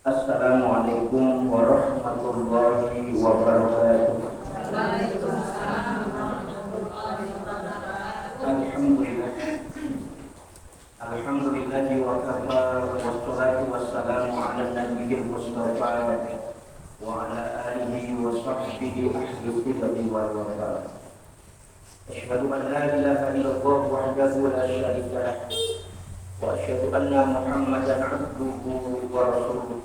Assalamualaikum warahmatullahi wabarakatuh. Alhamdulillah. Alhamdulillahi wa kafa wassalatu wassalamu ala nabiyyil mustafa wa ala alihi wa sahbihi ahli qibati wal wafa. Asyhadu an la ilaha illallah wahdahu la syarika lah wa asyhadu anna Muhammadan abduhu wa rasuluh.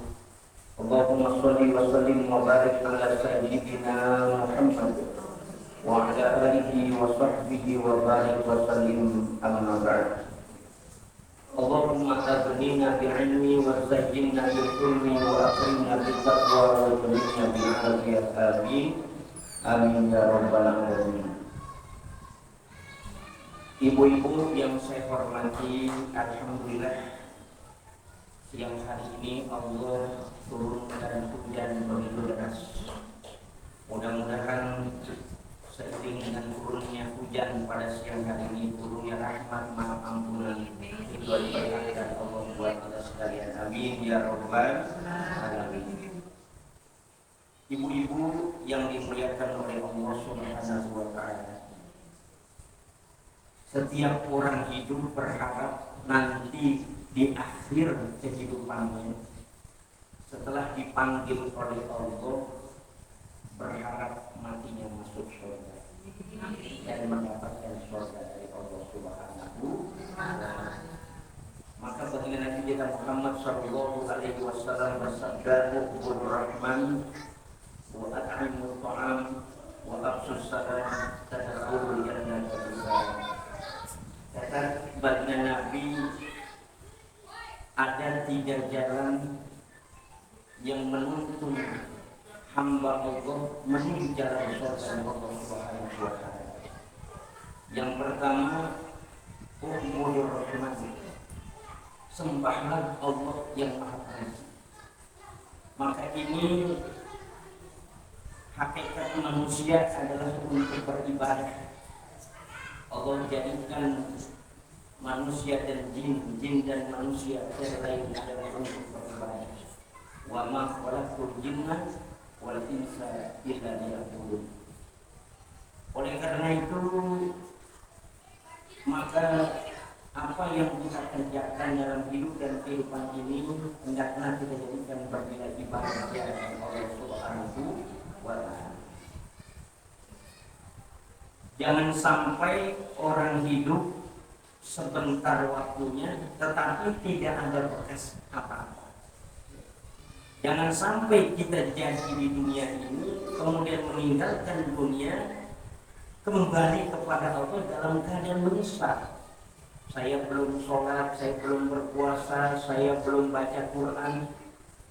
Allahumma sholli wa sallim wa barik ala sayyidina Muhammad wa ala alihi wa sahbihi wa barik wa sallim amma ba'd. Allahumma aghnina bil ilmi wa zayyinna bil hulmi wa akrimna bit taqwa wa jannibna bil afiyah. Amin. Amin ya rabbal alamin. Ibu-ibu yang saya hormati, alhamdulillah siang hari ini Allah turunkan hujan begitu deras. Mudah-mudahan seiring dengan turunnya hujan pada siang hari ini, turunnya rahmat, maaf ampunan itu diberkati Allah buat kita sekalian. Amin ya rabbal alamin. Ibu-ibu yang dimuliakan oleh Allah Subhanahu wa taala, setiap orang hidup berharap nanti di akhir kehidupannya, setelah dipanggil oleh Allah, berharap matinya masuk surga dan mendapatkan surga dari Allah Subhanahu wa taala. Maka baginda Nabi kita Muhammad sallallahu alaihi wasallam bersabda, "Qul rahman wa at'imut ta'am wa absus salam tadkhulul jannata bisalam." Kata baginda Nabi, ada 3 jalan yang menuntun hamba Allah menuju jalan surga Allah Subhanahu wa taala. Yang pertama, ubudur rahman, sembahlah Allah yang Maha Pengasih. Maka ini hakikat manusia adalah untuk beribadah. Allah jadikan manusia dan jin dan manusia lain adalah untuk beribadah. Wa ma khalaqtul jinna wal insa illa liya'budun. Oleh karena itu, maka apa yang kita kerjakan dalam hidup dan kehidupan ini hendaklah kita jadikan sebagai ibadah kepada Allah Subhanahu wa taala. Jangan sampai orang hidup sebentar waktunya tetapi tidak ada bekas apa-apa. Jangan sampai kita jadi di dunia ini kemudian meninggalkan dunia kembali kepada Allah dalam keadaan menyesal. Saya belum sholat, saya belum berpuasa, saya belum baca Quran,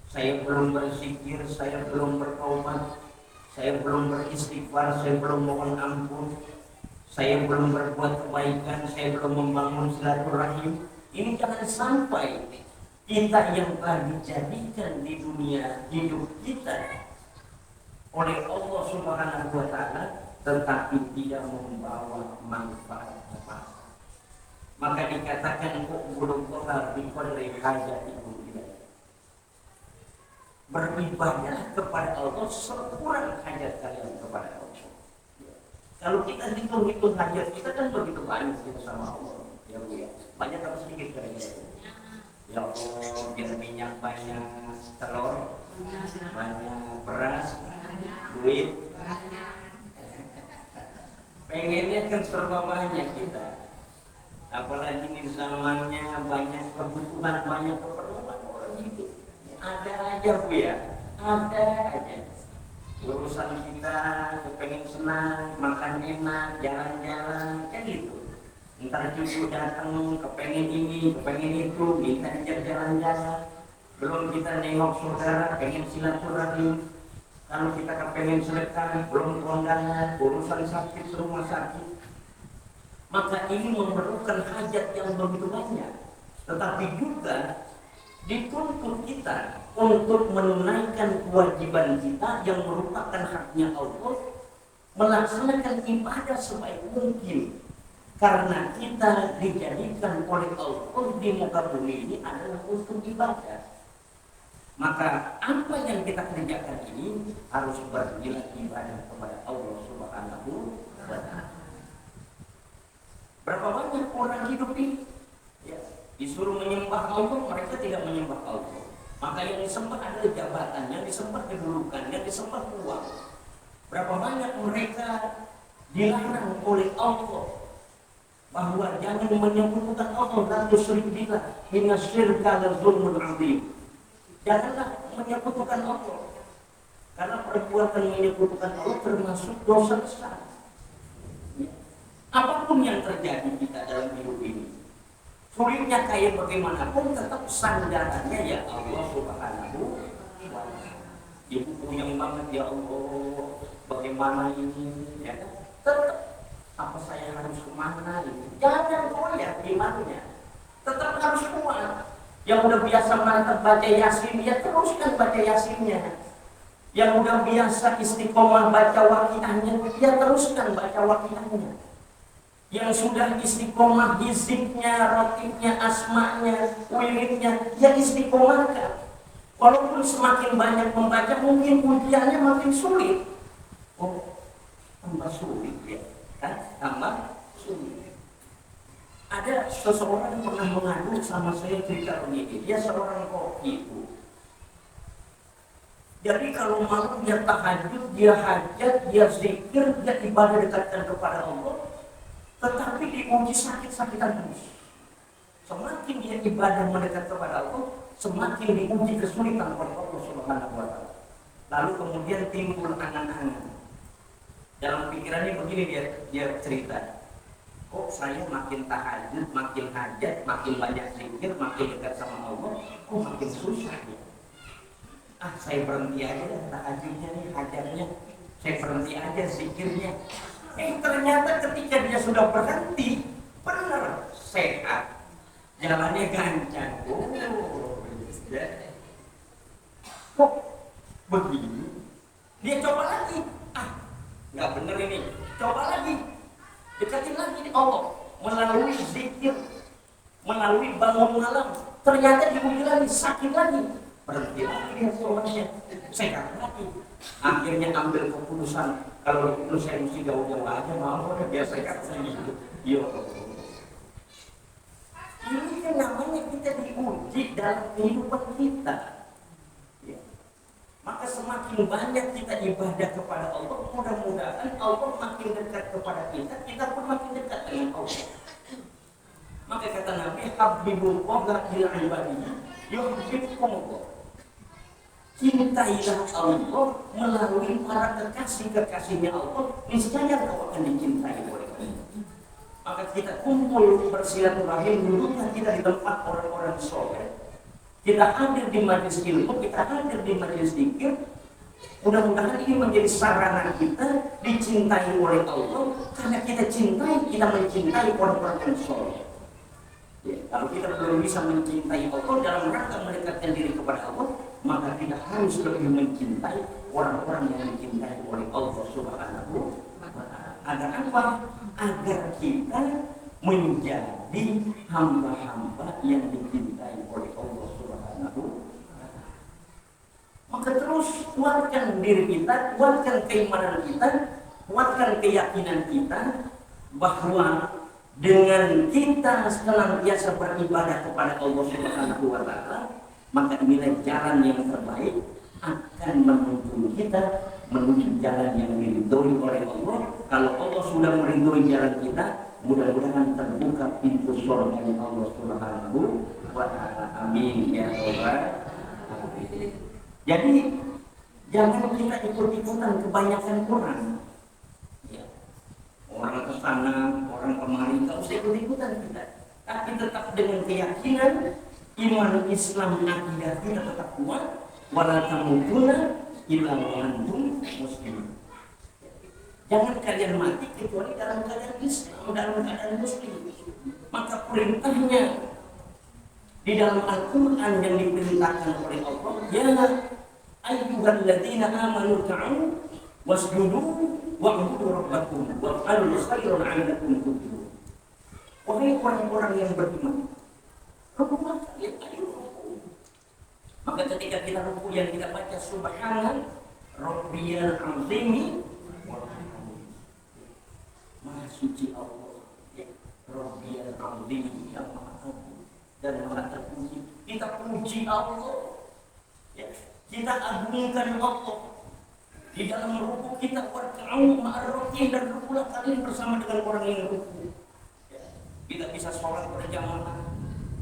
saya belum berzikir, saya belum bertaubat, saya belum beristighfar, saya belum mohon ampun, saya belum berbuat kebaikan, saya belum membangun silaturahim. Ini jangan sampai kita yang telah dijadikan di dunia hidup kita oleh Allah Subhanahu wa taala tetapi tidak membawa manfaat apa. Maka dikatakan u'budullaha biqadri hajatikum ilaihi. Beribadah kepada Allah sekurang hajat kalian kepada Allah. Kalau kita hitung-hitung hajat kita kan begitu banyak kita sama Allah, ya Bu ya. Banyak atau sedikit kira-kira? Ya Allah, biar minyak banyak, telur banyak, beras, duit. Pengennya kan serba banyak kita. Apalagi di zamannya banyak kebutuhan, banyak keperluan orang hidup. Ada aja Bu ya, ada aja. Urusan kita kepengen senang, makan enak, jalan-jalan, kan gitu. Ntar cucu datang kepengen ini, kepengen itu, minta ajak jalan-jalan. Belum kita nengok saudara, pengen silaturahim. Kalau kita kepengen sedekah, belum kondangan, urusan sakit, rumah sakit. Maka ini memerlukan hajat yang begitu banyak. Tetapi juga dituntut kita untuk menunaikan kewajiban kita yang merupakan haknya Allah, melaksanakan ibadah sebaik mungkin. Karena kita dijadikan oleh Allah di muka bumi ini adalah untuk ibadah. Maka apa yang kita kerjakan ini harus bernilai ibadah kepada Allah Subhanahu wa Ta'ala. Berapa banyak orang hidup ini ya, disuruh menyembah Allah, mereka tidak menyembah Allah. Maka yang disembah adalah jabatan, yang disembah kedudukan, yang disembah uang. Berapa banyak mereka dilarang oleh Allah bahwa jangan menyebutkan Allah, la tusyrik billah, inna syirka la dzulmun 'adzim. Janganlah menyebutkan Allah, karena perbuatan menyebutkan Allah termasuk dosa besar. Apapun yang terjadi kita dalam hidup ini, sulitnya kayak bagaimanapun, tetap sandarannya ya Allah Subhanahu wa Ta'ala. Ibu puyeng banget ya Allah, bagaimana ini? Ya kan? Tetap apa saya harus kemana? Gitu. Jangan goyah imannya, tetap harus kuat. Yang udah biasa mantap baca Yasin, ya teruskan baca Yasinnya. Yang udah biasa istiqomah baca waqiahnya, ya teruskan baca waqiahnya. Yang sudah istiqomah hizibnya, rotibnya, asma'nya, wiridnya, ya istiqomahkan. Walaupun semakin banyak membaca, mungkin ujiannya makin sulit. Oh, tambah sulit ya, kan? Tambah sulit. Ada seseorang yang pernah mengadu sama saya cerita begini, dia seorang koki itu. Jadi kalau malam dia tahajud, dia hajat, dia zikir, dia ibadah dekatkan kepada Allah, tetapi diuji sakit-sakitan terus. Semakin dia ibadah mendekat kepada Allah, semakin diuji kesulitan oleh Allah Subhanahu wa Ta'ala. Lalu kemudian timbul angan-angan. Dalam pikirannya begini dia cerita. Kok saya makin tahajud, makin hajat, makin banyak zikir, makin dekat sama Allah, kok makin susah ya? Saya berhenti aja tahajudnya nih, hajatnya. Saya berhenti aja zikirnya. Ternyata ketika dia sudah berhenti, benar sehat, jalannya gancang. Kok begini? Dia coba lagi. Nggak bener ini. Coba lagi. Dekatin lagi Allah melalui zikir, melalui bangun malam. Ternyata diuji lagi, sakit lagi. Berhenti lagi dia sholatnya, sehat lagi. Akhirnya ambil keputusan, kalau lu saya mesti jauh-jauh aja, mau biar sehat saja. Yo. Ini kan namanya kita diuji dalam kehidupan kita. Ya. Maka semakin banyak kita ibadah kepada Allah, mudah-mudahan Allah makin dekat kepada kita, kita pun makin dekat dengan Allah. Maka kata Nabi, habibullah ila ibadihi yuhibbukumullah. Cintailah Allah melalui para kekasih-kekasihnya Allah, niscaya kau akan dicintai oleh Allah. Maka kita kumpul bersilaturahim, duduknya kita di tempat orang-orang soleh. Kita hadir di majelis ilmu, kita hadir di majelis zikir. Mudah-mudahan ini menjadi sarana kita dicintai oleh Allah. Karena kita cintai, kita mencintai orang-orang yang soleh. Ya, kalau kita belum bisa mencintai Allah dalam rangka mendekatkan diri kepada Allah, maka kita harus lebih mencintai orang-orang yang dicintai oleh Allah Subhanahu wa Ta'ala. Agar apa? Agar kita menjadi hamba-hamba yang dicintai oleh Allah Subhanahu wa Ta'ala. Maka terus kuatkan diri kita, kuatkan keimanan kita, kuatkan keyakinan kita bahwa dengan kita senantiasa beribadah kepada Allah Subhanahu wa Ta'ala, maka inilah jalan yang terbaik akan menuju kita menuju jalan yang diridhoi oleh Allah. Kalau Allah sudah meridhoi jalan kita, mudah-mudahan terbuka pintu surga Allah Subhanahu wa Ta'ala. Amin ya Allah. Jadi jangan kita ikut-ikutan kebanyakan orang. Orang ke sana, orang kemari, tak usah ikut-ikutan kita. Tapi tetap dengan keyakinan iman Islam akidah kita tetap kuat. Wala tamutunna illa wa antum muslimun. Jangan kalian mati kecuali dalam keadaan Islam, dalam keadaan Muslim. Maka perintahnya di dalam Al-Quran yang diperintahkan oleh Allah, ya ayyuhalladzina amanu ta'u wasjudu wa'budu rabbakum wa'alul khairan 'alakum tuflihun. Wahai orang-orang yang beriman, berdoa kalian ayo. Maka ketika kita ruku yang kita baca subhana rabbiyal azimi, maha suci Allah, ya, rabbiyal azimi, yang maha agung dan maha terpuji. Kita puji Allah, ya, kita agungkan Allah. Di dalam ruku kita warka'u ma'arrokin, dan rukulah kalian bersama dengan orang yang ruku. Ya, kita bisa sholat berjamaah.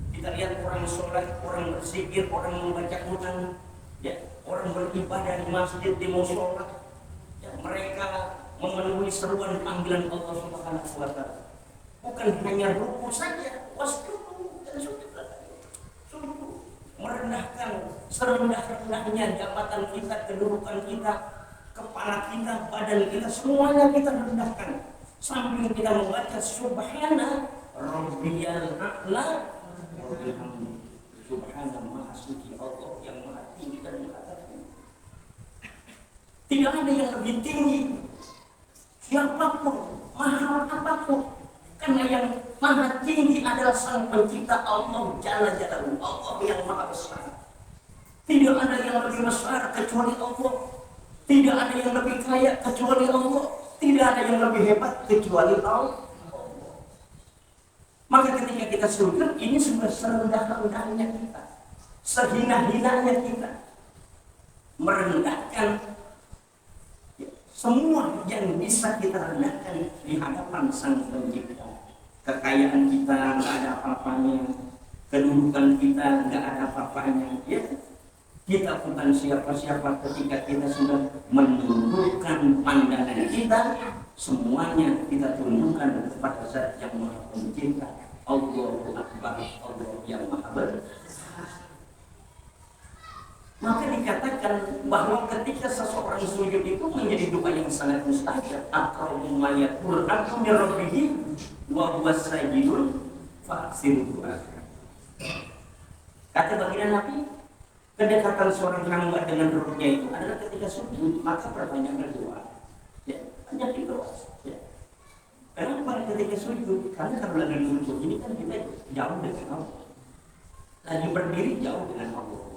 Kita lihat orang sholat, orang berzikir, orang membaca Quran, ya, orang beribadah di masjid, di mushola, ya, mereka memenuhi seruan panggilan Allah Subhanahu wa Ta'ala. Bukan hanya ruku saja, wasjudu dan sujud, merendahkan serendah-rendahnya jabatan kita, kedudukan kita, kepala kita, badan kita, semuanya kita rendahkan. Sambil kita membaca subhana rabbiyal a'la, subhana maha suci Allah yang maha tinggi dan maha tinggi. Tidak ada yang lebih tinggi siapapun, mahal apapun, karena yang maha tinggi adalah Sang Pencipta Allah Jalla Jalaluhu, Allah yang maha besar. Tidak ada yang lebih besar kecuali Allah. Tidak ada yang lebih kaya kecuali Allah. Tidak ada yang lebih hebat kecuali Allah. Maka ketika kita sujud, ini sudah serendah-rendahnya kita, sehina-hinanya kita, merendahkan semua yang bisa kita rendahkan di hadapan Sang Pencipta. Kekayaan kita nggak ada apa-apanya, kedudukan kita nggak ada apa-apanya. Ya, kita bukan siapa-siapa ketika kita sudah menundukkan pandangan kita, semuanya kita tundukkan kepada Zat yang Maha Pencipta, Allahu Akbar, Allah yang Maha Besar. Maka dikatakan bahwa ketika seseorang sujud itu menjadi doa yang sangat mustajab. Aqrabu ma yakunu min rabbih wa huwa sajidun fa'siru du'a. Kata baginda Nabi, kedekatan seorang hamba dengan Rabb-nya itu adalah ketika sujud, maka perbanyak berdoa. Ya, banyak berdoa. Ya. Kenapa ketika sujud? Karena kalau lagi sujud ini kan kita jauh dengan Allah. Lagi berdiri jauh dengan Allah.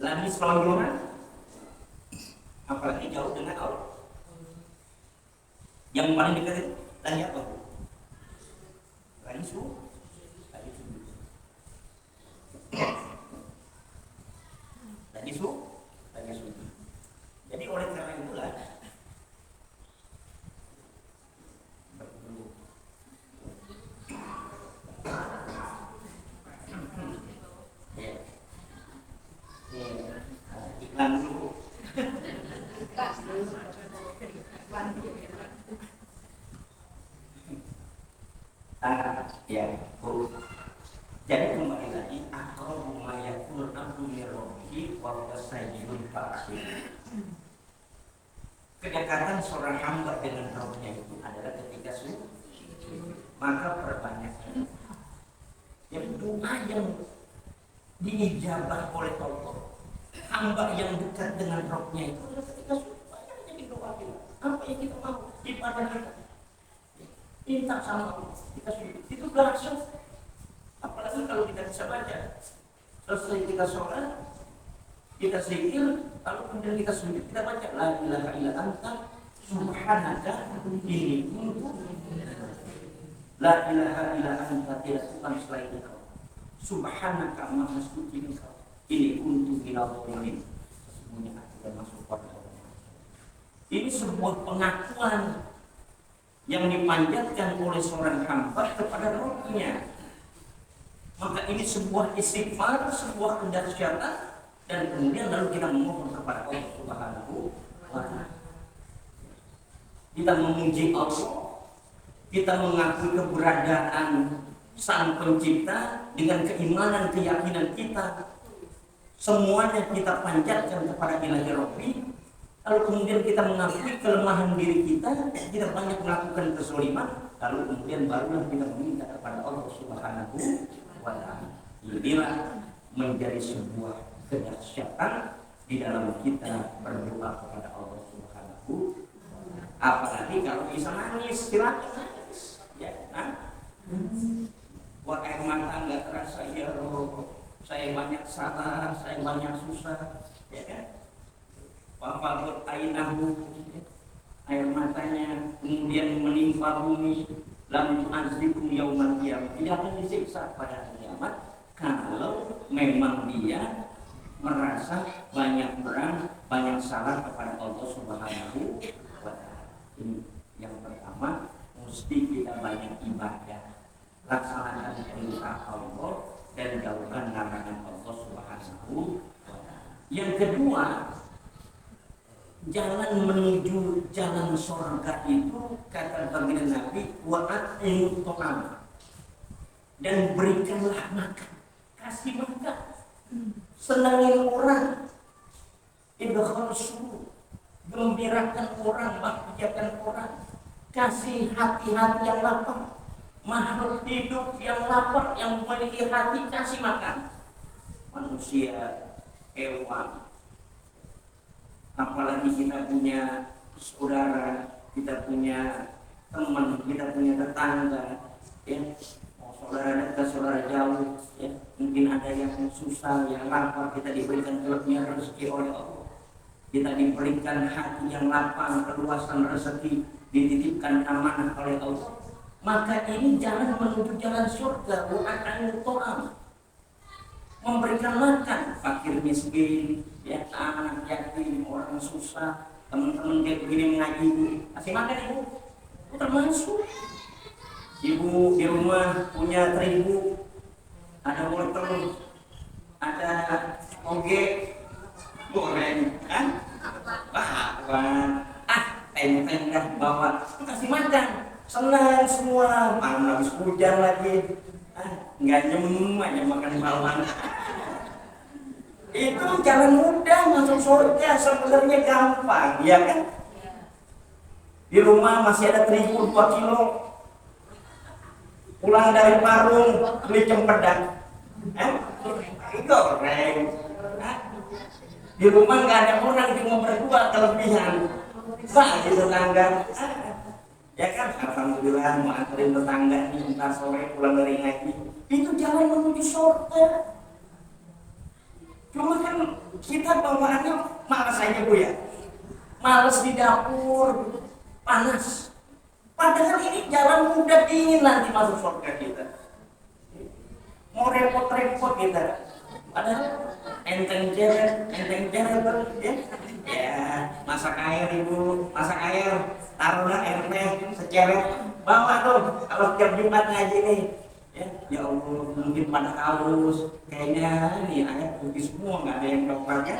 Lagi selonjoran, apalagi jauh dengan Allah. Yang paling dekat itu lagi apa? Lagi sujud. Lagi sujud. Lagi sujud. Lagi sujud. Jadi oleh karena itulah iklan dulu. Ya, Bu. Jadi kembali lagi, aqrabu ma yakunu abdu min rabbih wa huwa sajidun fa'siru. Kedekatan seorang hamba dengan Rabb-nya itu adalah ketika sujud. Maka perbanyakkan. Yang doa yang diijabah oleh Allah, hamba yang dekat dengan Rabb-nya itu adalah ketika sujud. Banyak jadi doa kita. Apa yang kita mau ibadah kita, minta sama Allah, kita sujud. Itu langsung. Apalagi kalau kita bisa baca, selesai kita sholat, kita zikir, lalu kemudian kita sujud, kita baca la ilaha illa anta subhanaka inni kuntu, la ilaha illa anta, tidak Tuhan selain Engkau, subhanaka maha suci Engkau, ini kuntu minal zalimin, sesungguhnya aku sudah masuk pada Allah. Ini sebuah pengakuan yang dipanjatkan oleh seorang hamba kepada Rabb-nya. Maka ini sebuah istighfar, sebuah kedahsyatan, dan kemudian lalu kita memohon kepada Allah Subhanahu wa Ta'ala. Kita memuji Allah, kita mengakui keberadaan Sang Pencipta dengan keimanan, keyakinan kita. Semuanya kita panjatkan kepada Ilahi Rabbi. Lalu kemudian kita mengakui kelemahan diri kita banyak melakukan kezaliman. Lalu kemudian barulah kita meminta kepada Allah Subhanahu wa Ta'ala. Inilah menjadi sebuah kedahsyatan di dalam kita berdoa kepada Allah Subhanahu wa Ta'ala. Apalagi kalau bisa nangis, silakan nangis. Ya, nah? Buat air mata nggak terasa, ya Allah, saya banyak salah, saya banyak susah, ya kan? Bapak berainahu, air matanya kemudian menimpa bumi, lam tu'adzikum yaumal qiyamah, tidak akan disiksa pada hari kiamat kalau memang dia merasa banyak kurang, banyak salah kepada Allah Subhanahu wa Ta'ala. Ini yang pertama, mesti kita banyak ibadah, laksanakan perintah Allah dan jauhkan larangan Allah Subhanahu wa Ta'ala. Yang kedua, jalan menuju jalan surga itu kata baginda Nabi, wa'at'imut ta'am, dan berikanlah makan, kasih makan, senangin orang, idkhal surur, gembirakan orang, bahagiakan orang, kasih hati-hati yang lapar, makhluk hidup yang lapar, yang memiliki hati, kasih makan, manusia, hewan. Apalagi kita punya saudara, kita punya teman, kita punya tetangga, ya, saudara dekat, saudara jauh, ya, mungkin ada yang susah, yang lapar, kita diberikan kelebihan rezeki oleh Allah, kita diberikan hati yang lapang, keluasan rezeki, dititipkan amanah oleh Allah, maka ini jalan menuju jalan surga, bukan ta'am, memberikan makan fakir miskin, ya, anak yatim, orang susah, teman-teman kayak begini mengaji, kasih makan ibu, termasuk ibu di rumah punya terigu, ada wortel, ada toge, goreng, kan? Enteng dah bawa, kasih makan, senang semua, malam habis hujan lagi, nggak nyem aja makan bawang. Itu jalan mudah masuk surga, sebenarnya gampang, ya kan? Di rumah masih ada terigu 2 kilo, pulang dari Parung beli cempedak, goreng. Di rumah nggak ada orang, cuma berdua kelebihan, bagi tetangga, ya kan? Alhamdulillah mau anterin tetangga nih, ntar sore pulang dari ngaji, itu jalan menuju surga. Cuma kan kita bawaannya malas aja Bu ya, malas di dapur, panas. Padahal ini jalan mudah, dingin nanti masuk surga kita. Mau repot-repot kita, padahal enteng jeret ya. Ya, masak air ibu, masak air, taruhlah air teh seceret, bawa tuh kalau tiap Jumat ngaji nih. Ya Allah, mungkin pada haus, kayaknya nih air putih semua, nggak ada yang coklatnya.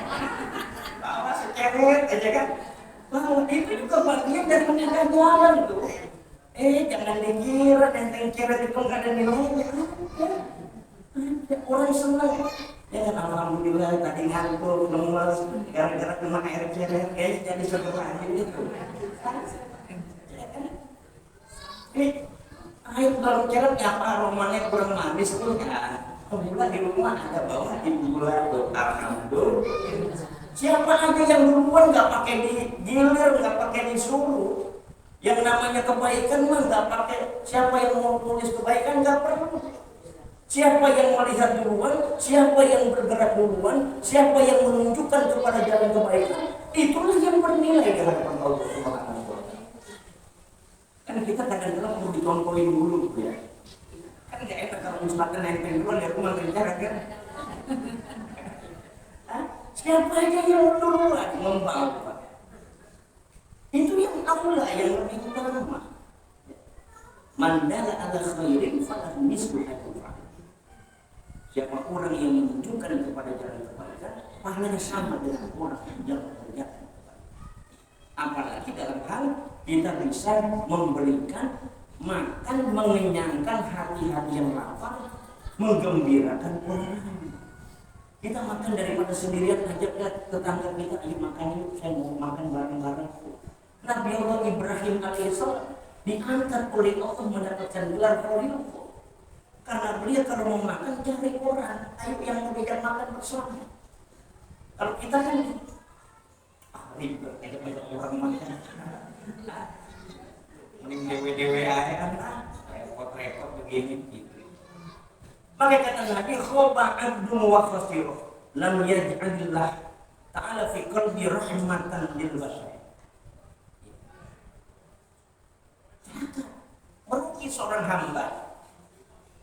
Bawa seceret aja kan. Wah, itu juga bagian dari membuka jalan tuh. Jangan dikira enteng ceret itu nggak ada nilainya. Orang senang. Ya kan, alhamdulillah tadi ngantuk, lemes, gara-gara kena air ceret, kayaknya jadi segeranya gitu. Air dalam ceret apa aromanya kurang manis tuh kan? Gula di rumah ada bawa di gula tuh, alhamdulillah. Siapa aja yang duluan nggak pakai digilir, nggak pakai disuruh. Yang namanya kebaikan mah nggak pakai. Siapa yang mau tulis kebaikan nggak perlu. Siapa yang melihat duluan, siapa yang bergerak duluan, siapa yang menunjukkan kepada jalan kebaikan, itulah yang bernilai di hadapan Allah Subhanahu wa Ta'ala. Kan kita kadang-kadang perlu dicontohin dulu ya. Kan nggak enak kalau misalkan enteng duluan ya aku mengejar kan. Siapa aja yang duluan membawa, itu yang Allah yang lebih utama. Mandala ala khairin falahu mislu ajrihi. Siapa orang yang menunjukkan kepada jalan kebaikan, pahalanya sama dengan orang yang mengerjakan kebaikan. Apalagi dalam hal kita bisa memberikan makan, mengenyangkan hati-hati yang lapar, menggembirakan orang lain. Kita makan daripada sendirian, ajak tetangga kita, ayo makan yuk, saya mau makan bareng-bareng. Nabi Allah Ibrahim alaihissalam diangkat oleh Allah mendapatkan gelar khalil. Karena beliau kalau mau makan cari orang, ayo yang memberikan makan bersama. Kalau kita kan ribet, ada banyak orang makan. Mending dewe-dewe aja kan, repot-repot begini gitu. Maka kata Nabi, khoba abdun wa khasirah lam yaj'alillah ta'ala fi qalbi rahmatan lil bashar. Merugi seorang hamba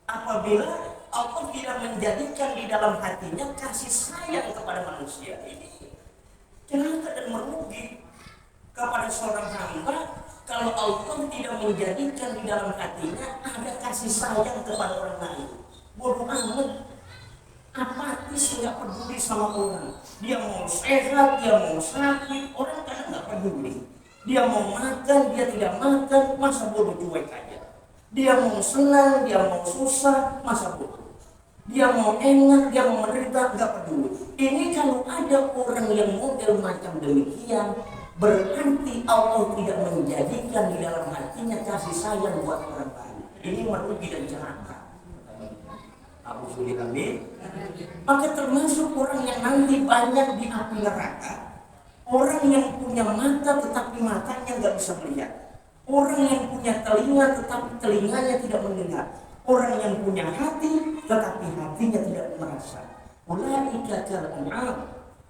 apabila Allah tidak menjadikan di dalam hatinya kasih sayang kepada manusia. Ini celaka dan merugi kepada seorang hamba kalau Allah tidak menjadikan di dalam hatinya ada kasih sayang kepada orang lain. Bodoh amat, apatis, nggak peduli sama orang. Dia mau sehat, dia mau sakit, orang kadang nggak peduli. Dia mau makan, dia tidak makan, masa bodoh cuek aja. Dia mau senang, dia mau susah, masa bodoh. Dia mau enak, dia mau menderita, nggak peduli. Ini kalau ada orang yang model macam demikian, berarti Allah tidak menjadikan di dalam hatinya kasih sayang buat orang lain. Ini merugi dan celaka. Maka termasuk orang yang nanti banyak di api neraka, orang yang punya mata tetapi matanya nggak bisa melihat, orang yang punya telinga tetapi telinganya tidak mendengar, orang yang punya hati tetapi hatinya tidak merasa. Ulaika kal'an'am,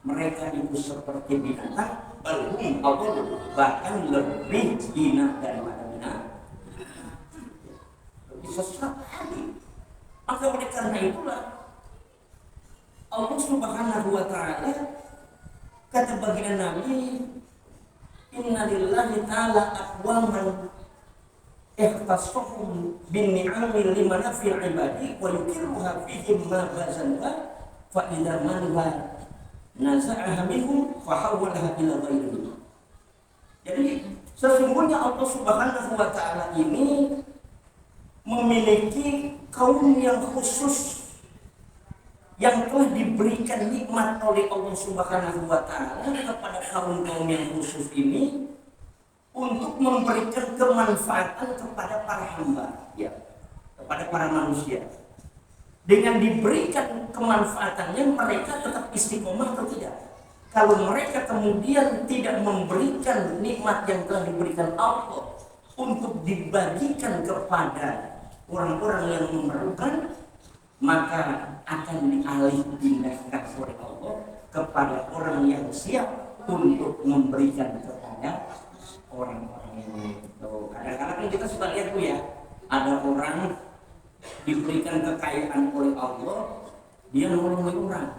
mereka itu seperti binatang, balhum adall, bahkan lebih hina daripada binatang, lebih sesat lagi. Maka oleh karena itulah Allah Subhanahu wa ta'ala kata baginda Nabi, inna lillahi ta'ala aqwaman ikhtasahum bin ni'ami limanafi ibadi wa yukiruha fihim ma bazanwa fa idha manwa naza'aha minhum fa hawwalaha ila ghairihi. Jadi sesungguhnya Allah Subhanahu wa ta'ala ini memiliki kaum yang khusus yang telah diberikan nikmat oleh Allah Subhanahu wa ta'ala kepada kaum-kaum yang khusus ini untuk memberikan kemanfaatan kepada para hamba, ya, kepada para manusia. Dengan diberikan kemanfaatannya mereka tetap istiqomah atau tidak? Kalau mereka kemudian tidak memberikan nikmat yang telah diberikan Allah untuk dibagikan kepada orang-orang yang memerlukan, maka akan dialih pindahkan oleh Allah kepada orang yang siap untuk memberikan kepada orang-orang yang itu. Kadang-kadang kita suka lihat tuh ya, ada orang diberikan kekayaan oleh Allah, dia nolongin orang,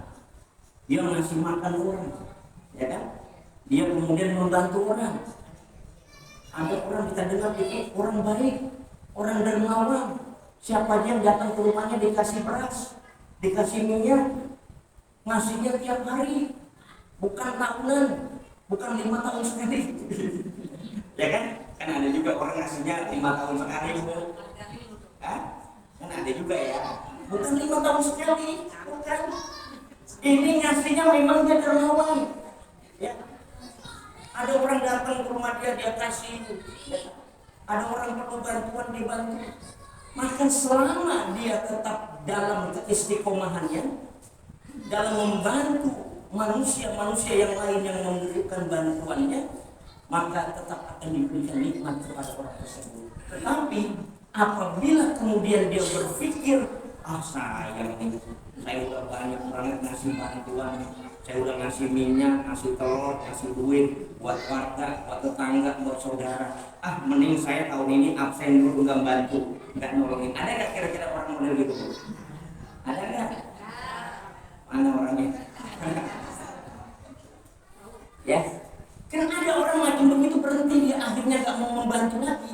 dia ngasih makan orang, ya kan? Dia kemudian membantu orang. Ada orang kita dengar itu orang baik, orang dermawan, siapa aja yang datang ke rumahnya dikasih beras, dikasih minyak, ngasihnya tiap hari, bukan tahunan, bukan 5 tahun sekali. Ya kan? Kan ada juga orang ngasihnya 5 tahun sekali, Bu. Hah? Kan ada juga ya, bukan 5 tahun sekali, bukan. Ini ngasihnya memang dia dermawan, ya. Ada orang datang ke rumah dia, dia kasih, ya. Ada orang perlu bantuan, dibantu. Maka selama dia tetap dalam keistiqomahannya, dalam membantu manusia-manusia yang lain yang membutuhkan bantuannya, maka tetap akan diberikan nikmat kepada orang tersebut. Tetapi apabila kemudian dia berpikir, saya udah banyak banget ngasih bantuan, saya udah ngasih minyak, ngasih telur, ngasih duit buat warga, buat tetangga, buat saudara, mending saya tahun ini absen dulu, nggak bantu, nggak nolongin. Ada nggak kira-kira orang model gitu? Ada nggak? Mana orangnya? Ya, kan ada orang macam begitu, berhenti, dia akhirnya nggak mau membantu lagi.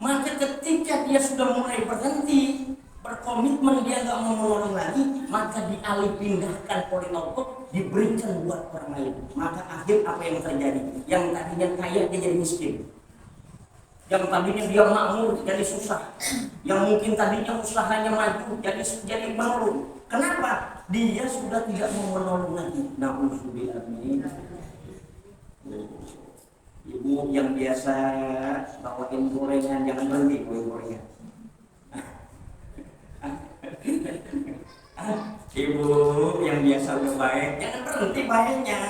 Maka ketika dia sudah mulai berhenti, berkomitmen dia nggak mau menolong lagi, maka dialih pindahkan oleh Allah, diberikan buat orang lain. Maka akhir apa yang terjadi? Yang tadinya kaya dia jadi miskin, yang tadinya dia makmur jadi susah, yang mungkin tadinya usahanya maju jadi menurun. Kenapa? Dia sudah tidak mau menolong lagi. Na'udzubillah. Ibu yang biasa bawain gorengan, jangan berhenti bawain gorengan. Ibu yang biasa udah baik, jangan berhenti baiknya.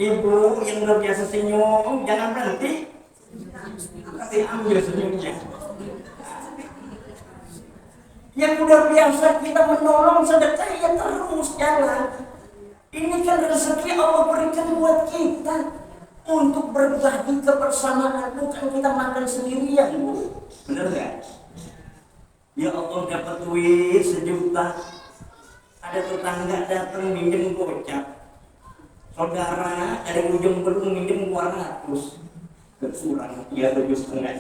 Ibu yang udah biasa senyum, jangan berhenti, tapi ambil senyumnya. Yang udah biasa kita menolong sedekah ya terus jalan. Ini kan rezeki Allah berikan buat kita untuk berbagi kebersamaan, bukan kita makan sendirian, Bu. Bener nggak? Ya Allah dapat duit 1 juta, ada tetangga datang minjem gocap, saudara dari ujung belum minjem 200, kurang ya 7,5.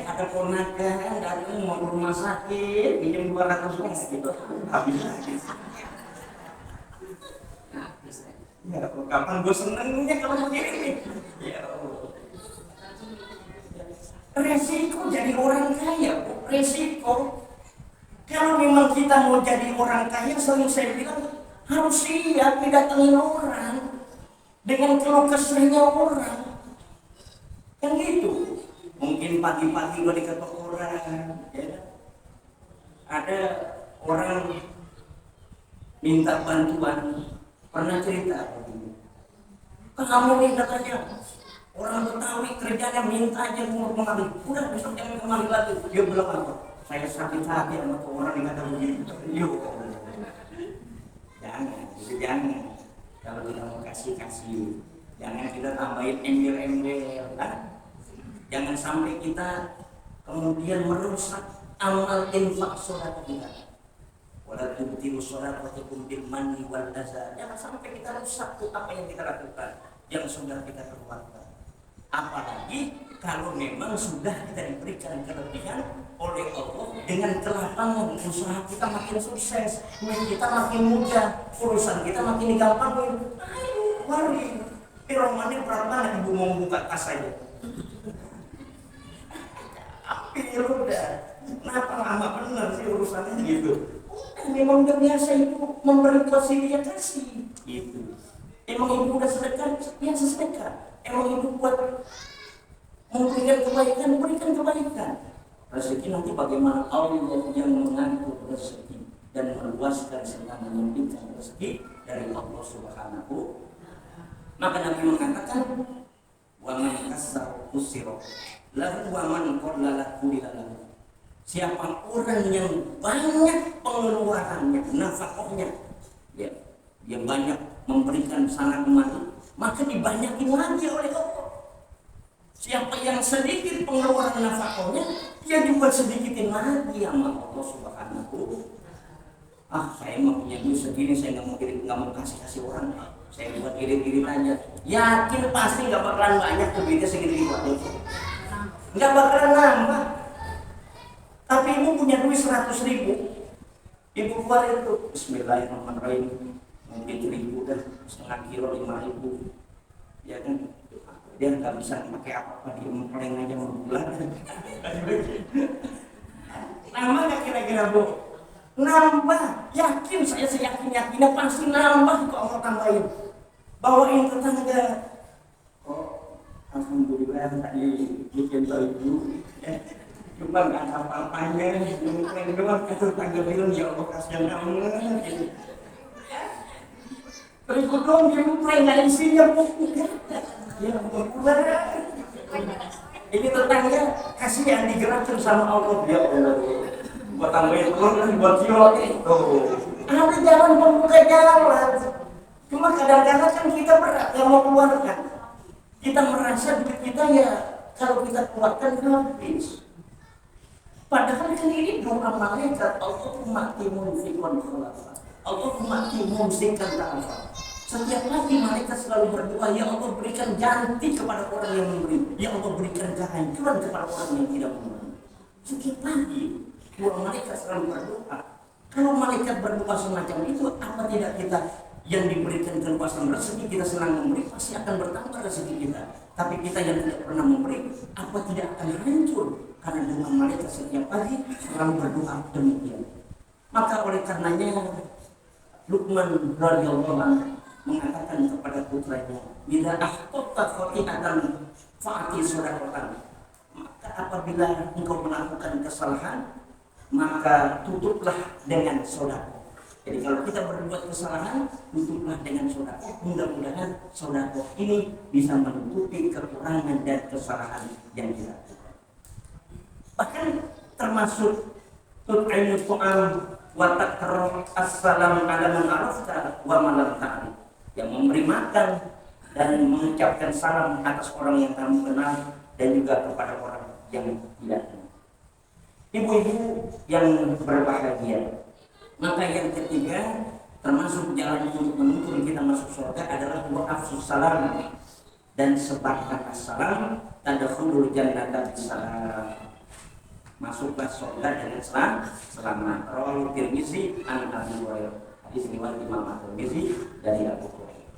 Ada ponakan datang mau ke rumah sakit minjem 200 gitu, habis lagi. Ya kapan gue senengnya kalau begini? Ya resiko jadi orang kaya, Bu. Resiko. Kalau memang kita mau jadi orang kaya, sering saya bilang harus siap didatengin orang dengan keluh kesahnya orang. Yang gitu. Mungkin pagi-pagi gue diketok orang, ya. Ada orang minta bantuan, pernah cerita kamu minta aja orang Betawi kerjanya minta aja mau kemari, udah besok jangan kemari lagi. Dia bilang apa? Saya sakit hati sama tuh orang yang kata begitu. Yuk, jangan. Kalau kita mau kasih, jangan kita tambahin embel-embel, kan? Jangan sampai kita kemudian merusak amal infak sholat kita. Wala tubtilu sholatakum bil manni wal adza. Jangan sampai kita rusak tuh apa yang kita lakukan, yang sudah kita perbuatkan. Apalagi kalau memang sudah kita diberikan kelebihan oleh Allah, dengan kelapangan usaha kita makin sukses, kita makin mudah, urusan kita makin digampangin. Ayo, mari. Romannya berat banget ibu mau buka tas aja. Udah, kenapa lama benar sih urusannya gitu? Memang udah biasa ibu memberi kasih dia kasih gitu. Emang ibu udah sedekah, biasa sedekah. Emang ibu buat memberikan kebaikan, berikan kebaikan. Rezeki nanti bagaimana Allah yang mengatur rezeki dan meluaskan serta menyempitkan rezeki dari Allah Subhanahu. Maka Nabi mengatakan, wa man kasar usiro lahu wa man qallala kulilalahu. Siapa orang yang banyak pengeluarannya, nafkahnya, ya, dia banyak memberikan sana kemari, maka dibanyakin lagi oleh Allah. Siapa yang sedikit pengeluaran nafkahnya, dia juga sedikitin lagi sama Allah Subhanahu. Saya mau punya duit segini, saya nggak mau kasih orang, saya buat irit-irit aja. Yakin pasti nggak bakalan banyak duitnya segini buat itu, nggak bakalan nambah. Tapi ibu punya duit 100.000, ibu keluar itu Bismillahirrahmanirrahim, mungkin 1.000 dah, setengah kilo 5.000, ya kan? Dia nggak bisa pakai apa-apa, dia mengkleng aja mau bulan. Nambah nggak kira-kira, Bu? Nambah, yakin saya yakinnya pasti nambah kok Allah tambahin. Bawain tetangga, alhamdulillah tadi bikin ibu. Cuma nggak ada apa-apanya, mungkin doang itu tangga bilang ya Allah kasihan kamu. Berikut dong dia mungkin nggak isinya buku. Ya Allah, ini tetangga kasihan digerakkan sama Allah, ya Allah. Buat tambahin turun buat kilo itu. Ada jalan membuka jalan. Cuma kadang-kadang kan kita berat nggak mau keluarkan. Kita merasa duit kita ya kalau kita keluarkan habis. Padahal kan ini doa malaikat, Allahumma timumsikon khulafa, Allahumma timumsikon ta'afa. Setiap pagi malaikat selalu berdoa, ya Allah berikan ganti kepada orang yang memberi, ya Allah berikan kehancuran kepada orang yang tidak memberi. Setiap pagi doa malaikat selalu berdoa. Kalau malaikat berdoa semacam itu, apa tidak kita yang diberikan keluasan rezeki, kita senang memberi, pasti akan bertambah rezeki kita. Tapi kita yang tidak pernah memberi, apa tidak akan hancur? Karena doa malaikat setiap pagi selalu berdoa demikian. Maka oleh karenanya Luqman radhiyallahu anhu mengatakan kepada putranya, bila akhtatta khati'atan fa'ati shadaqatan. Maka apabila engkau melakukan kesalahan, maka tutuplah dengan sedekah. Jadi kalau kita berbuat kesalahan, tutuplah dengan sedekah. Mudah-mudahan sedekah ini bisa menutupi kekurangan dan kesalahan yang kita lakukan. Bahkan termasuk tut'imu tu'am wa taqra assalam ala man arafta wa man lam ta'rif, yang memberi makan dan mengucapkan salam atas orang yang kamu kenal dan juga kepada orang yang tidak kenal. Ibu-ibu yang berbahagia, maka yang ketiga termasuk jalan untuk menuntun kita masuk surga adalah wa'afsus salam dan sebarkan assalam, tadkhulul jannata bisalam, masuklah surga dengan selamat. Rawahu Tirmizi an Abi Hurairah, hadis riwayat Imam Tirmizi dari Abu Hurairah.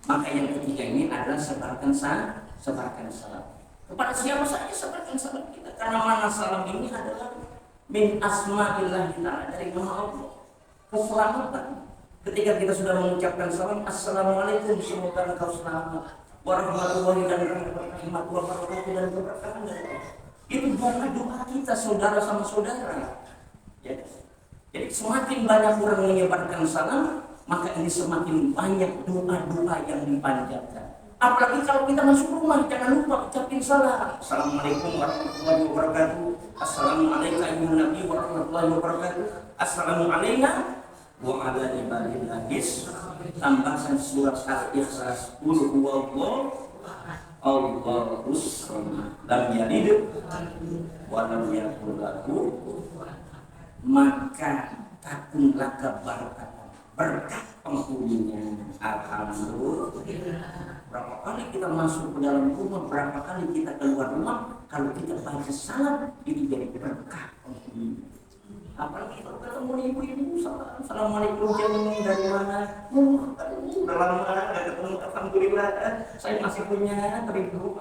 Maka yang ketiga ini adalah sebarkan salam. Kepada siapa saja sebarkan salam kita, karena mana salam ini adalah min asma'illah ta'ala, dari nama Allah, keselamatan. Ketika kita sudah mengucapkan salam, assalamualaikum, semoga engkau selamat, warahmatullahi wabarakatuh dan keberkahan dari Allah. Itu doa kita saudara sama saudara. Ya. Jadi semakin banyak orang menyebarkan salam, maka ini semakin banyak doa-doa yang dipanjatkan. Apalagi kalau kita masuk rumah, jangan lupa ucapin salam. Assalamualaikum warahmatullahi wabarakatuh. Assalamualaikum ayuhan nabi warahmatullahi wabarakatuh. Assalamualaikum wa ala ibadillahis. Tambahkan surat Al-Ikhlas, qul huwallahu Allahus samad, lam yalid wa lam yakul lahu, maka takun laka barakatan, berkah penghuninya. Alhamdulillah. Berapa kali kita masuk ke dalam rumah, berapa kali kita keluar rumah, kalau kita baca salam itu jadi berkah penghuninya. Apalagi kalau ketemu ibu-ibu, assalamualaikum jeneng dari mana? Udah lama nggak ketemu, alhamdulillah. Saya masih punya terigu,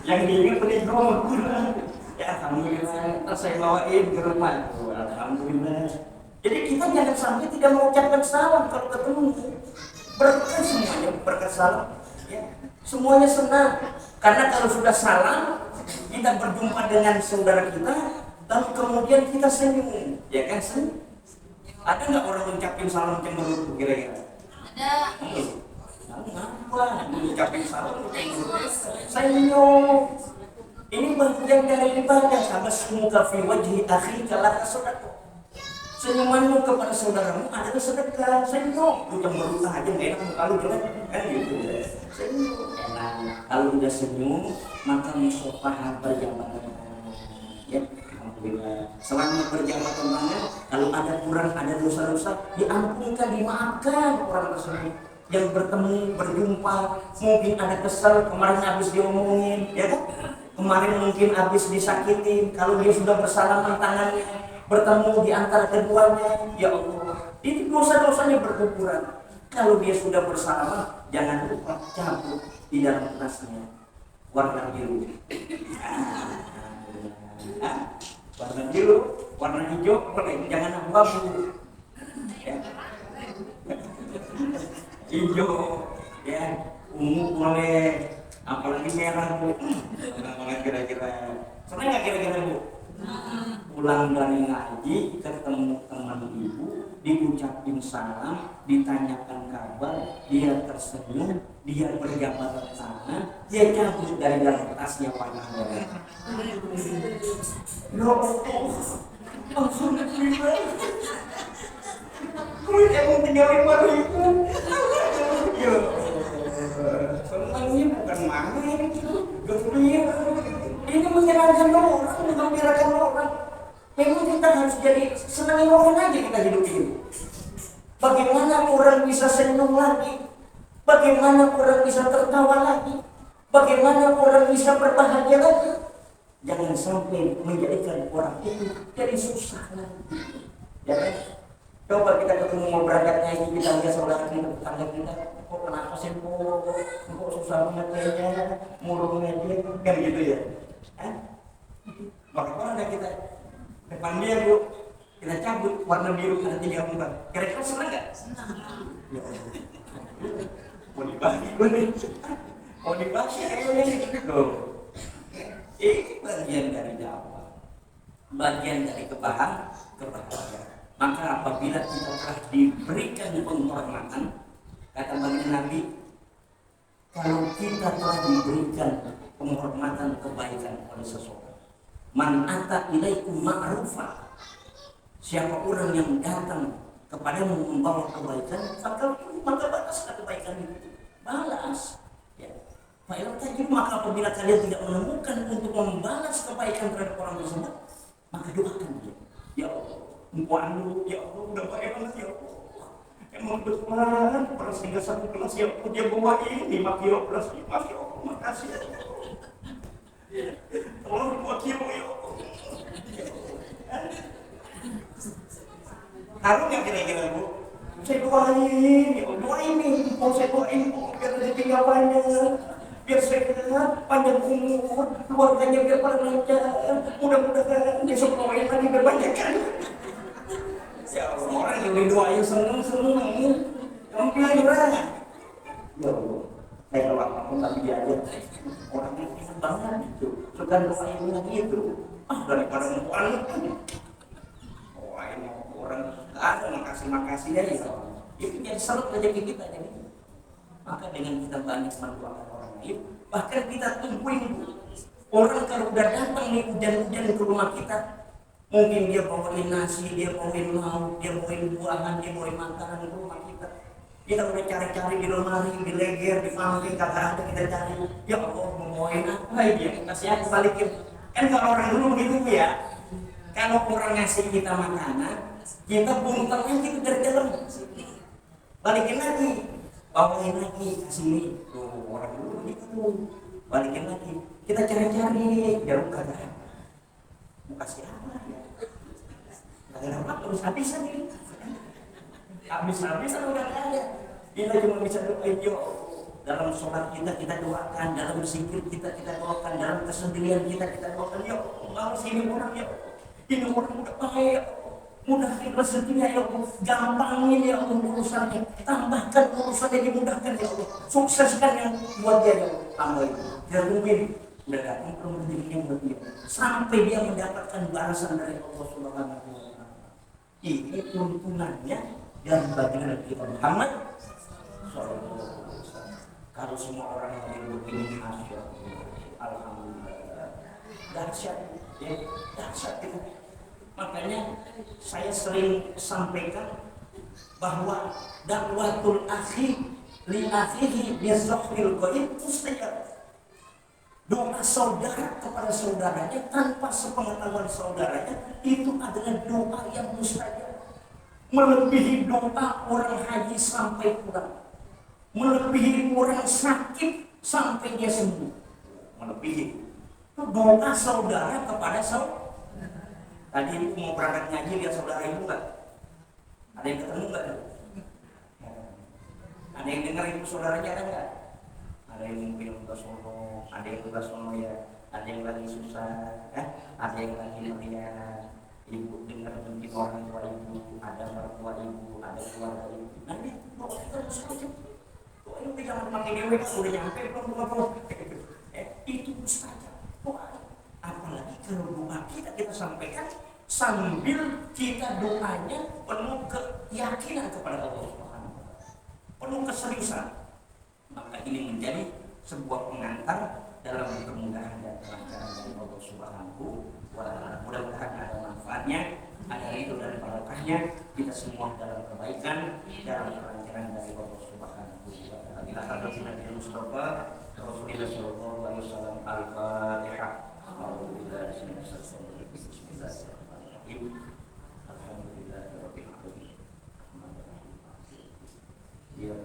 yang diingat terigu sama kurang. Ya alhamdulillah, ntar saya bawain ke rumah. Alhamdulillah. Jadi kita jangan sampai tidak mengucapkan salam kalau ketemu. Berkah semuanya, berkah salam. Ya. Semuanya senang. Karena kalau sudah salam, kita berjumpa dengan saudara kita, lalu kemudian kita senyum, ya kan senyum. Ada nggak orang mengucapin salam cemberut kira-kira? Ada. Ngapa mengucapin salam cemberut? Senyum. Ini bagian dari ibadah. Sama semoga fi wajhi akhika laka sedekah. Senyumanmu kepada saudaramu adalah sedekah. Senyum. Lu cemberut aja nggak enak kalau jelek kan gitu. Senyum. Nah, kalau udah senyum maka musafahah berjamaah. Ya. Selama berjabat tangan, kalau ada kurang, ada dosa-dosa, diampunkan, dimaafkan orang tersebut. Yang bertemu, berjumpa, mungkin ada kesal, kemarin habis diomongin, ya kan? Kemarin mungkin habis disakitin, kalau dia sudah bersalaman tangannya, bertemu di antara keduanya, ya Allah, itu dosa-dosanya berkuburan. Kalau dia sudah bersalaman, jangan lupa cabut di dalam tasnya warna biru. Warna biru, warna hijau boleh, jangan abu-abu. Ya. Hijau, ya, ungu boleh, apalagi merah bu. Apalagi kira-kira, senang nggak kira-kira bu? Pulang dari ngaji, ketemu teman ibu, diucapin salam, ditanyakan kabar, dia tersenyum, dia berjabat tangan, dia cabut dari dalam tasnya warna merah. Ya Allah, langsung diterima. Kulit emang tinggalin baru itu. Ya senangnya bukan main, gembira. Ini menyenangkan orang, menggembirakan orang. Memang kita harus jadi senangin orang aja kita hidup ini. Bagaimana orang bisa senyum lagi? Bagaimana orang bisa tertawa lagi? Bagaimana orang bisa berbahagia lagi? Jangan sampai menjadikan orang itu jadi susah lagi. Ya kan? Coba kita ketemu mau berangkat ngaji, kita lihat saudara kita, tetangga kita, kok kenapa sih kok susah banget kayaknya, murungnya dia, kan gitu ya? Maka ada kita depan dia bu, kita cabut warna biru ada 3 muka. Kira-kira senang nggak? Senang. Ya Allah. Mau dibagi gue nih. Mau dibagi akhirnya gitu. Ini bagian dari dakwah, bagian dari kebahagiaan. Maka apabila kita telah diberikan penghormatan, kata baginda Nabi, kalau kita telah diberikan penghormatan kebaikan oleh seseorang, Man ata ilaikum ma'rufa, siapa orang yang datang kepadamu membawa kebaikan, maka balaslah kebaikan itu, balas. Ya. Maka apabila kalian tidak menemukan untuk membalas kebaikan terhadap orang tersebut, maka doakan dia. Ya Allah, engkau ya Allah, udah baik banget ya Allah. Emang betulan pernah sehingga satu kelas ya Allah, dia bawa ini 5 kilo plus 5 kilo, makasih ya Allah. Tolong 2 kilo ya Allah. Harus nggak kira-kira Bu? Saya doain, ya doain nih, mau saya doain biar rezekinya banyak, biar sehat, panjang umur, keluarganya biar pada lancar, mudah-mudahan besok doain lagi biar banyak kan. Ya Allah, orang yang didoain seneng, gampang lah. Ya Allah, saya kalau aku tapi dia aja orang yang pintar banget gitu, suka doain lagi itu, daripada mau orang ada makasih ya itu jadi seret rezeki kita jadi. Maka dengan kita banyak mendoakan orang lain, bahkan kita tungguin orang kalau udah datang nih hujan-hujan ke rumah kita, mungkin dia bawain nasi, dia bawain lauk, dia bawain buahan, dia bawain makanan ke rumah kita. Kita udah cari-cari di lemari, di leger, di pangking, kagak ada, kita cari. Ya Allah, mau bawain apa dia? Kasih aku balikin. Kan kalau orang dulu begitu ya. Kalau orang ngasih kita makanan, kita bungkam aja gitu dari dalam, balikin lagi, bawain lagi, kasih ini. Tuh orang dulu begitu, balikin lagi. Kita cari-cari, biar kagak ada. Mau kasih apa ya? Kagak ada, terus habisan ini. Habis-habisan udah gak ada. Kita cuma bisa doain yo. Dalam sholat kita doakan, dalam zikir kita doakan, dalam kesendirian kita doakan yo. Kalau sini orang yo, ini orang udah baik, mudahin rezekinya ya Allah, gampangin ya Allah urusannya, tambahkan urusannya, dimudahkan ya Allah, sukseskan yang buat dia ya Allah, tambahin. Dia mungkin udah datang ke rezekinya buat dia, sampai dia mendapatkan balasan dari Allah Subhanahu wa Ta'ala. Ini tuntunannya dan bagian Nabi Muhammad Sallallahu Alaihi Wasallam. Kalau semua orang yang hidup ini masyaallah, alhamdulillah, dahsyat ya, dahsyat itu. Makanya saya sering sampaikan bahwa dakwatul akhi li akhihi bizafril qaid mustajab. Doa saudara kepada saudaranya tanpa sepengetahuan saudaranya itu adalah doa yang mustajab. Melebihi doa orang haji sampai pulang, melebihi orang sakit sampai dia sembuh, melebihi doa saudara kepada saudara. Tadi ibu mau berangkat ngaji lihat saudara ibu nggak? Ada yang ketemu nggak? Ada yang dengar ibu saudaranya ada nggak? Ada yang mungkin tugas Solo, ada yang tugas Solo ya, ada yang lagi susah, ada yang lagi melihat. Ibu dengar mungkin orang tua ibu, ada mertua ibu, ada keluarga ibu. Nanti doa kita mustajab. Doa itu jangan pakai dewe, udah nyampe belum? Itu mustajab. Apalagi kalau doa kita sampaikan sambil kita doanya penuh keyakinan kepada Allah Subhanahu wa Ta'ala, penuh keseriusan, maka ini menjadi sebuah pengantar dalam kemudahan dan kelancaran dari Allah Subhanahu wa Ta'ala. Mudah-mudahan ada manfaatnya, ada ridho dan barokahnya, kita semua dalam kebaikan, dalam kelancaran dari Allah Subhanahu wa Ta'ala. Bila hadratin Nabi Mustafa Rasulullah sallallahu alaihi wasallam. Al-Fatihah. Bismillahirrahmanirrahim. Alhamdulillahirabbil alamin. Ya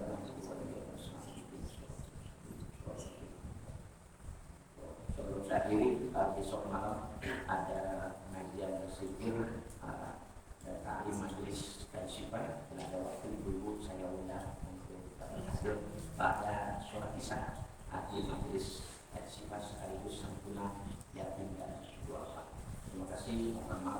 sebelum saya akhiri, besok malam ada pengajian zikir taklim majelis dan sifat. Ada waktu ibu-ibu saya undang untuk hadir pada sholat isya, taklim majelis dan sifat sekaligus sempurna yatim dan doa. Terima kasih. Mohon maaf.